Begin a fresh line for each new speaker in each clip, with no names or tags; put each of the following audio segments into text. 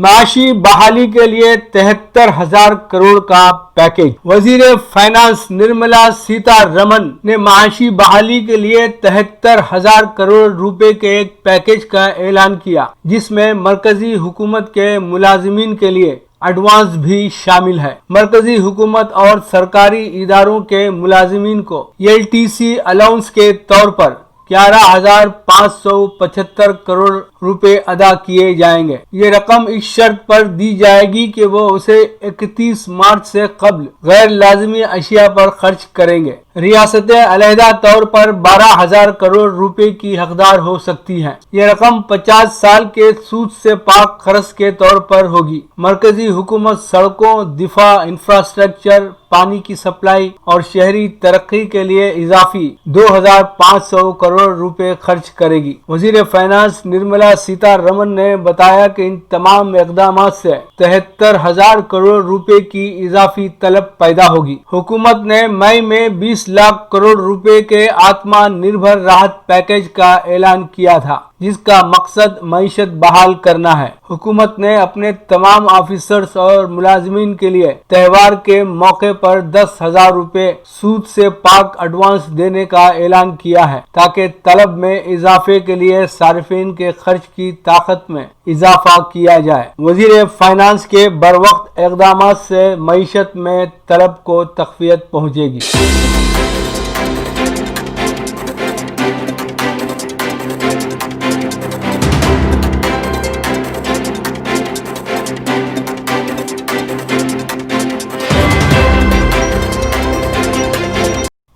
معاشی بحالی کے لیے 73,000 کروڑ کا پیکیج۔ وزیر فائنانس نرملا سیتا رمن نے معاشی بحالی کے لیے 73,000 کروڑ روپے کے ایک پیکیج کا اعلان کیا، جس میں مرکزی حکومت کے ملازمین کے لیے ایڈوانس بھی شامل ہے۔ مرکزی حکومت اور سرکاری اداروں کے ملازمین کو LTC الاؤنس کے طور پر 11,575 کروڑ روپے ادا کیے جائیں گے۔ یہ رقم اس شرط پر دی جائے گی کہ وہ اسے 31 مارچ سے قبل غیر لازمی اشیاء پر خرچ کریں گے۔ ریاستیں علیحدہ طور پر 12,000 کروڑ روپے کی حقدار ہو سکتی ہیں۔ یہ رقم 50 سال کے سود سے پاک قرض کے طور پر ہوگی۔ مرکزی حکومت سڑکوں، دفاع، انفراسٹرکچر، پانی کی سپلائی اور شہری ترقی کے لیے اضافی 2,500 کروڑ روپے خرچ کرے گی۔ وزیر فائنانس نرملا سیتا رمن نے بتایا کہ ان تمام اقدامات سے 73,000 کروڑ روپے کی اضافی طلب پیدا ہوگی۔ حکومت نے مئی میں 20 لاکھ کروڑ روپے کے آتما نربھر راحت پیکیج کا اعلان کیا تھا، جس کا مقصد معیشت بحال کرنا ہے۔ حکومت نے اپنے تمام آفیسرز اور ملازمین کے لیے تہوار کے موقع پر 10,000 روپے سود سے پاک ایڈوانس دینے کا اعلان کیا ہے، تاکہ طلب میں اضافے کے لیے صارفین کے خرچ کی طاقت میں اضافہ کیا جائے۔ وزیر فائنانس کے بروقت اقدامات سے معیشت میں طلب کو تقویت پہنچے گی۔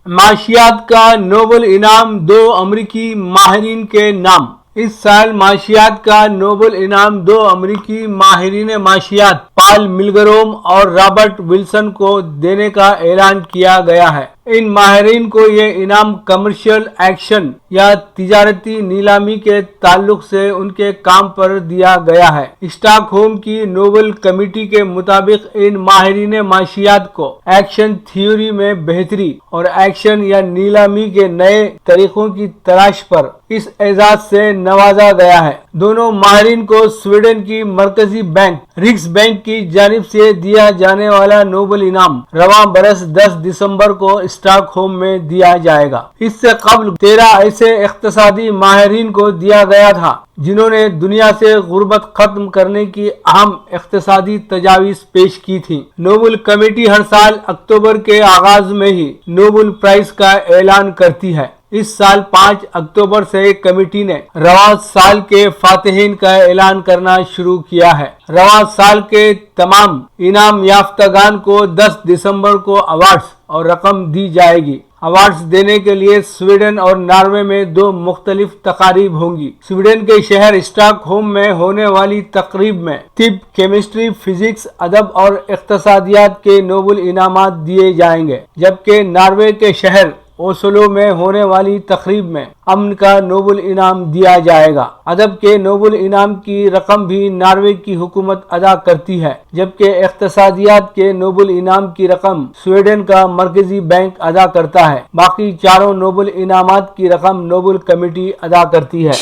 معاشیات کا نوبل انعام 2 امریکی ماہرین کے نام۔ اس سال معاشیات کا نوبل انعام 2 امریکی ماہرین معاشیات پال ملگروم اور رابرٹ ولسن کو دینے کا اعلان کیا گیا ہے۔ ان ماہرین کو یہ انعام کمرشل ایکشن یا تجارتی نیلامی کے تعلق سے ان کے کام پر دیا گیا ہے۔ اسٹاک ہوم کی نوبل کمیٹی کے مطابق ان ماہرین معاشیات کو ایکشن تھیوری میں بہتری اور ایکشن یا نیلامی کے نئے طریقوں کی تلاش پر اس اعزاز سے نوازا گیا ہے۔ دونوں ماہرین کو سویڈن کی مرکزی بینک رکس بینک کی جانب سے دیا جانے والا نوبل انعام رواں برس 10 دسمبر کو اسٹاک ہوم میں دیا جائے گا۔ اس سے قبل 13 ایسے اقتصادی ماہرین کو دیا گیا تھا جنہوں نے دنیا سے غربت ختم کرنے کی اہم اقتصادی تجاویز پیش کی تھی۔ نوبل کمیٹی ہر سال اکتوبر کے آغاز میں ہی نوبل پرائز کا اعلان کرتی ہے۔ اس سال 5 اکتوبر سے کمیٹی نے رواں سال کے فاتحین کا اعلان کرنا شروع کیا ہے۔ رواں سال کے تمام انعام یافتگان کو 10 دسمبر کو ایوارڈز اور رقم دی جائے گی۔ ایوارڈز دینے کے لیے سویڈن اور ناروے میں 2 مختلف تقاریب ہوں گی۔ سویڈن کے شہر اسٹاک ہوم میں ہونے والی تقریب میں طب، کیمسٹری، فزکس، ادب اور اقتصادیات کے نوبل انعامات دیے جائیں گے، جبکہ ناروے کے شہر اوسلو میں ہونے والی تقریب میں امن کا نوبل انعام دیا جائے گا۔ ادب کے نوبل انعام کی رقم بھی ناروے کی حکومت ادا کرتی ہے، جبکہ اقتصادیات کے نوبل انعام کی رقم سویڈن کا مرکزی بینک ادا کرتا ہے۔ باقی چاروں نوبل انعامات کی رقم نوبل کمیٹی ادا کرتی ہے۔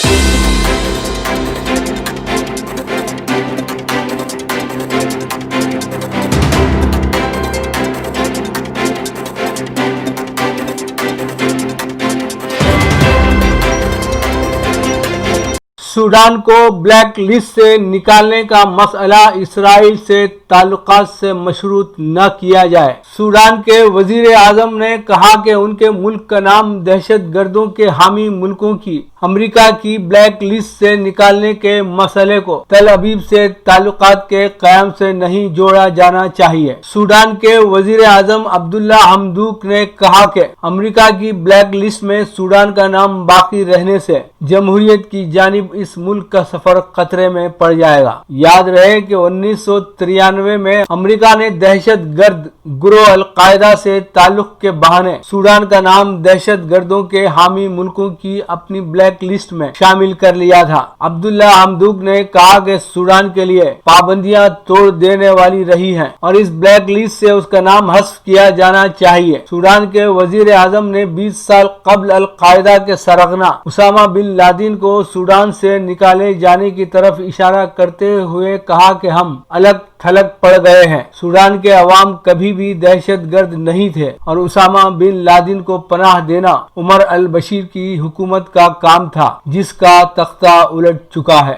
سوڈان کو بلیک لسٹ سے نکالنے کا مسئلہ اسرائیل سے تعلقات سے مشروط نہ کیا جائے۔ سوڈان کے وزیر اعظم نے کہا کہ ان کے ملک کا نام دہشت گردوں کے حامی ملکوں کی امریکہ کی بلیک لسٹ سے نکالنے کے مسئلے کو تل ابیب سے تعلقات کے قیام سے نہیں جوڑا جانا چاہیے۔ سوڈان کے وزیر اعظم عبداللہ حمدوک نے کہا کہ امریکہ کی بلیک لسٹ میں سوڈان کا نام باقی رہنے سے جمہوریت کی جانب اس ملک کا سفر خطرے میں پڑ جائے گا۔ یاد رہے کہ 1993 میں امریکہ نے دہشت گرد گروہ القاعدہ سے تعلق کے بہانے سوڈان کا نام دہشت گردوں کے حامی ملکوں کی اپنی بلیک بلیک لسٹ میں شامل کر لیا تھا۔ عبداللہ حمدوک نے کہا کہ سوڈان کے لیے پابندیاں توڑ دینے والی رہی ہیں اور اس بلیک لسٹ سے اس کا نام حذف کیا جانا چاہیے۔ سوڈان کے وزیر اعظم نے 20 سال قبل القاعدہ کے سرغنہ اسامہ بن لادن کو سوڈان سے نکالے جانے کی طرف اشارہ کرتے ہوئے کہا کہ ہم الگ تھلگ پڑ گئے ہیں۔ سوڈان کے عوام کبھی بھی دہشت گرد نہیں تھے اور اسامہ بن لادن کو پناہ دینا عمر البشیر کی حکومت کا کام تھا جس کا تختہ الٹ چکا ہے۔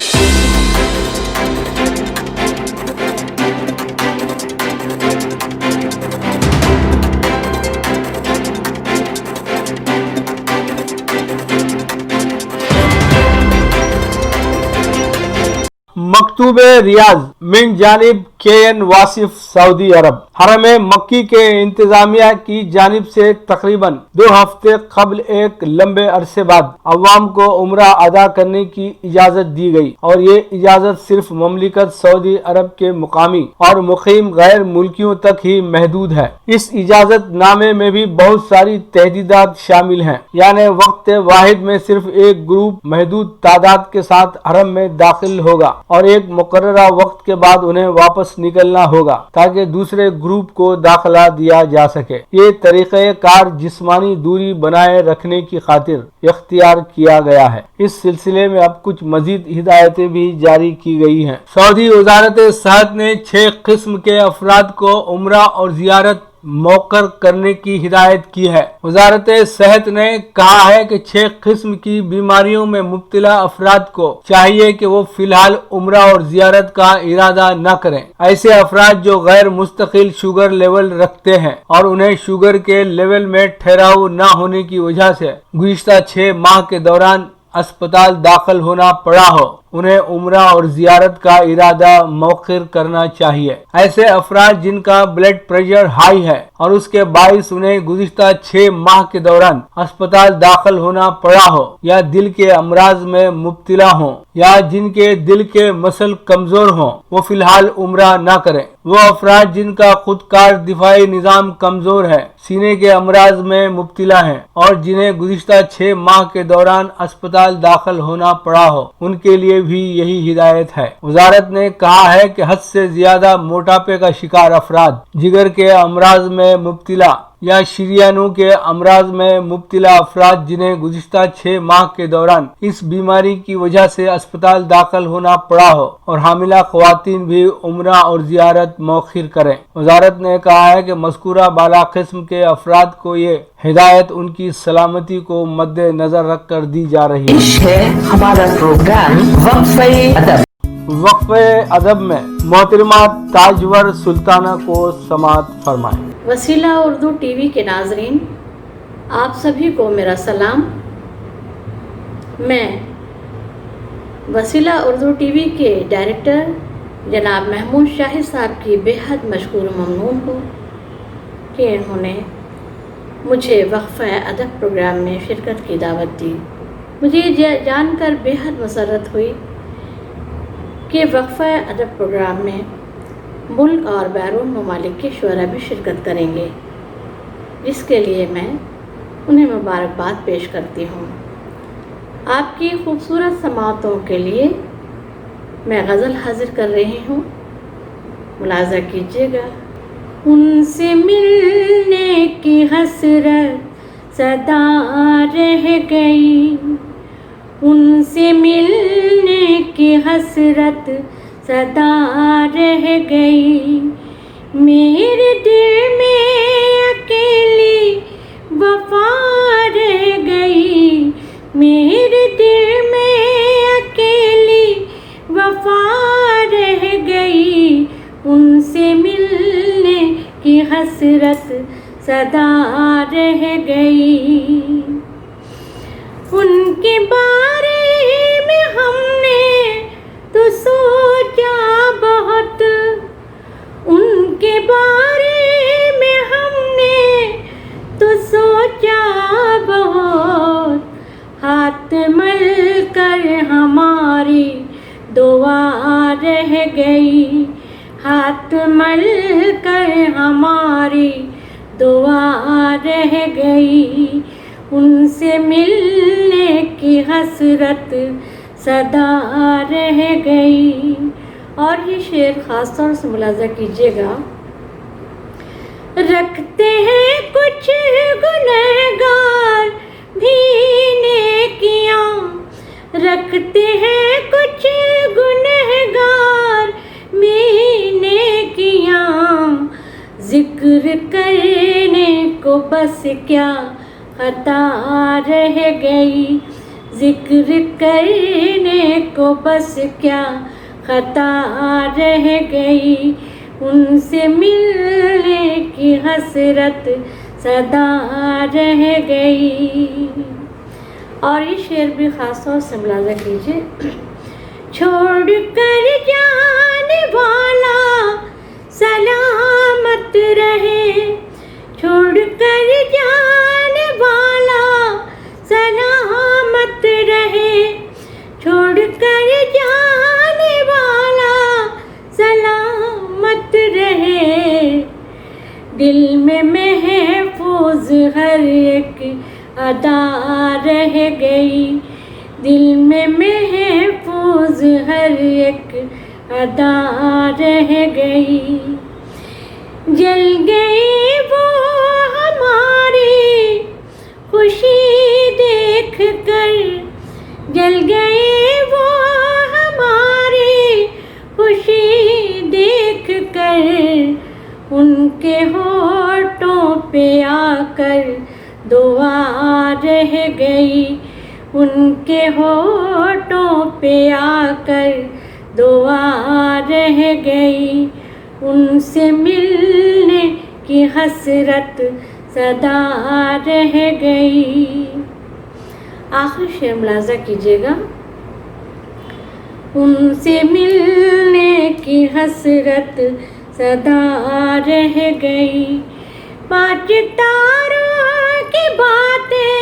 مکتوب ریاض من جانب KN واصف سعودی عرب۔ حرم مکی کے انتظامیہ کی جانب سے تقریباً 2 ہفتے قبل ایک لمبے عرصے بعد عوام کو عمرہ ادا کرنے کی اجازت دی گئی اور یہ اجازت صرف مملکت سعودی عرب کے مقامی اور مقیم غیر ملکیوں تک ہی محدود ہے۔ اس اجازت نامے میں بھی بہت ساری تحدیدات شامل ہیں، یعنی وقت واحد میں صرف ایک گروپ محدود تعداد کے ساتھ حرم میں داخل ہوگا اور ایک مقررہ وقت کے بعد انہیں واپس نکلنا ہوگا تاکہ دوسرے گروپ کو داخلہ دیا جا سکے۔ یہ طریقہ کار جسمانی دوری بنائے رکھنے کی خاطر اختیار کیا گیا ہے۔ اس سلسلے میں اب کچھ مزید ہدایتیں بھی جاری کی گئی ہیں۔ سعودی وزارت صحت نے 6 قسم کے افراد کو عمرہ اور زیارت مؤخر کرنے کی ہدایت کی ہے۔ وزارت صحت نے کہا ہے کہ 6 قسم کی بیماریوں میں مبتلا افراد کو چاہیے کہ وہ فی الحال عمرہ اور زیارت کا ارادہ نہ کریں۔ ایسے افراد جو غیر مستقل شوگر لیول رکھتے ہیں اور انہیں شوگر کے لیول میں ٹھہراؤ نہ ہونے کی وجہ سے گزشتہ 6 ماہ کے دوران اسپتال داخل ہونا پڑا ہو، انہیں عمرہ اور زیارت کا ارادہ مؤخر کرنا چاہیے۔ ایسے افراد جن کا بلڈ پریشر ہائی ہے اور اس کے باعث انہیں گزشتہ 6 ماہ کے دوران اسپتال داخل ہونا پڑا ہو، یا دل کے امراض میں مبتلا ہوں، یا جن کے دل کے مسل کمزور ہوں، وہ فی الحال عمرہ نہ کریں۔ وہ افراد جن کا خودکار دفاعی نظام کمزور ہے، سینے کے امراض میں مبتلا ہیں اور جنہیں گزشتہ 6 ماہ کے دوران اسپتال داخل ہونا پڑا ہو، ان کے لیے بھی یہی ہدایت ہے۔ وزارت نے کہا ہے کہ حد سے زیادہ موٹاپے کا شکار افراد، جگر کے امراض میں مبتلا یا شریانوں کے امراض میں مبتلا افراد جنہیں گزشتہ 6 ماہ کے دوران اس بیماری کی وجہ سے اسپتال داخل ہونا پڑا ہو، اور حاملہ خواتین بھی عمرہ اور زیارت مؤخر کریں۔ وزارت نے کہا ہے کہ مذکورہ بالا قسم کے افراد کو یہ ہدایت ان کی سلامتی کو مد نظر رکھ کر دی جا رہی ہے۔
ہمارا پروگرام وقفہ ادب۔
وقفہ ادب میں محترمہ تاجور سلطانہ کو سماعت فرمائیں۔
وسیلہ اردو ٹی وی کے ناظرین، آپ سبھی کو میرا سلام۔ میں وسیلہ اردو ٹی وی کے ڈائریکٹر جناب محمود شاہد صاحب کی بے حد مشکور و ممنون ہوں کہ انہوں نے مجھے وقفہ ادب پروگرام میں شرکت کی دعوت دی۔ مجھے یہ جان کر بے حد مسرت ہوئی کہ وقفہ ادب پروگرام میں ملک اور بیرون ممالک کے شعراء بھی شرکت کریں گے، جس کے لیے میں انہیں مبارکباد پیش کرتی ہوں۔ آپ کی خوبصورت سماعتوں کے لیے میں غزل حاضر کر رہی ہوں، ملاحظہ کیجیے گا۔ ان سے ملنے کی حسرت صدا رہ گئی، ان سے ملنے کی حسرت صدا رہ گئی، میرے دل میں اکیلی وفا رہ گئی، میرے دل میں اکیلی وفا رہ گئی، ان سے ملنے کی حسرت صدا رہ گئی۔ ان کے بارے میں ہم نے تو سوچا بہت، ان کے بارے میں ہم نے تو سوچا بہت، ہاتھ مل کر ہماری دعا رہ گئی، ہاتھ مل کر ہماری دعا رہ گئی، ان سے ملنے کی حسرت صدا رہ گئی. اور یہ شعر خاص طور سے ملاحظہ کیجیے گا. رکھتے ہیں کچھ گنہگار بھی نیکیاں، رکھتے ہیں کچھ گنہگار بھی نیکیاں، ذکر کرنے کو بس کیا خطا رہ گئی، ذکر کرنے کو بس کیا خطا رہ گئی. ان سے ملنے کی حسرت صدا رہ گئی. اور یہ شعر بھی خاص طور سے ملاحظہ کیجیے. چھوڑ کر جانے والا سلامت رہے، چھوڑ کر جانے والا سلامت رہے، چھوڑ کر جانے والا سلامت رہے. دل میں محفوظ ہر ایک ادا رہ گئی، دل میں محفوظ ہر ایک ادا رہ گئی. جل گئی وہ ہماری خوشی دیکھ کر، جل گئی وہ ہماری خوشی دیکھ کر، ان کے ہونٹوں پہ آ کر دعا رہ گئی، ان کے ہونٹوں پہ آ کر دعا رہ گئی. ان سے ملنے کی حسرت صدا رہ گئی. آخر شعر ملاحظہ کیجیے گا. ان سے ملنے کی حسرت صدا رہ گئی. 5 تاروں کی باتیں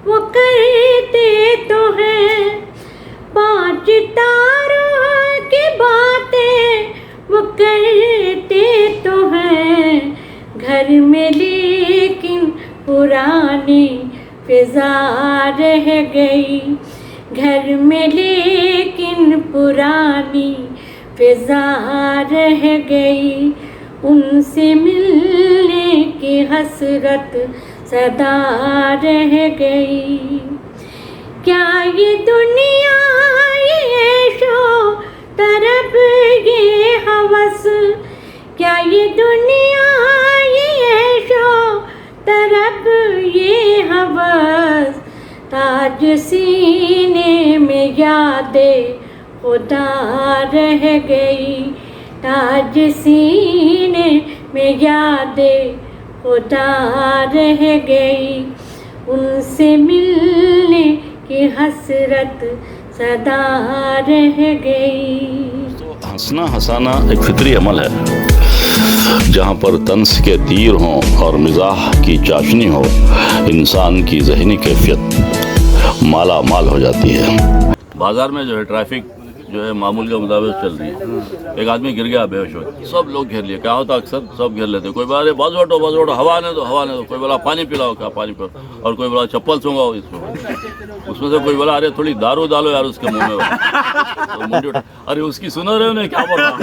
وہ کرتے تو ہیں، 5 تاروں کی باتیں وہ کرتے تو ہیں، گھر میں لیکن پرانی فضا رہ گئی، گھر میں لیکن پرانی فضا رہ گئی. ان سے ملنے کی حسرت صدا رہ گئی. کیا یہ دنیا یہ عیش و طرب یہ ہوس، کیا یہ دنیا یہ عیش و طرب یہ ہوس، تاج سینے میں یاد خدا رہ گئی، تاج سینے میں یاد خدا رہ گئی. ان سے ملنے کی حسرت صدا رہ گئی.
ہنسنا ہنسانا ایک فطری عمل ہے. جہاں پر طنز کے تیر ہوں اور مزاح کی چاشنی ہو، انسان کی ذہنی کیفیت مالا مال ہو جاتی ہے. بازار میں جو ہے ٹریفک جو ہے معمول کے مطابق چل رہی ہے. ایک آدمی گر گیا بے ہوش ہو کے، سب لوگ گھیر لیے. کیا ہوتا اکثر سب گھیر لیتے. کوئی بولا باز ہٹو باز ہٹو، ہوا نے دو ہوا نے دو. کوئی بولا پانی پلاؤ، کیا پانی پلاؤ. اور کوئی بولا چپل سونگاؤ اس میں سے کوئی بولا ارے تھوڑی دارو ڈالو یار اس کے منہ میں. ارے اس کی سنا رہے ہو نا کیا بول رہا.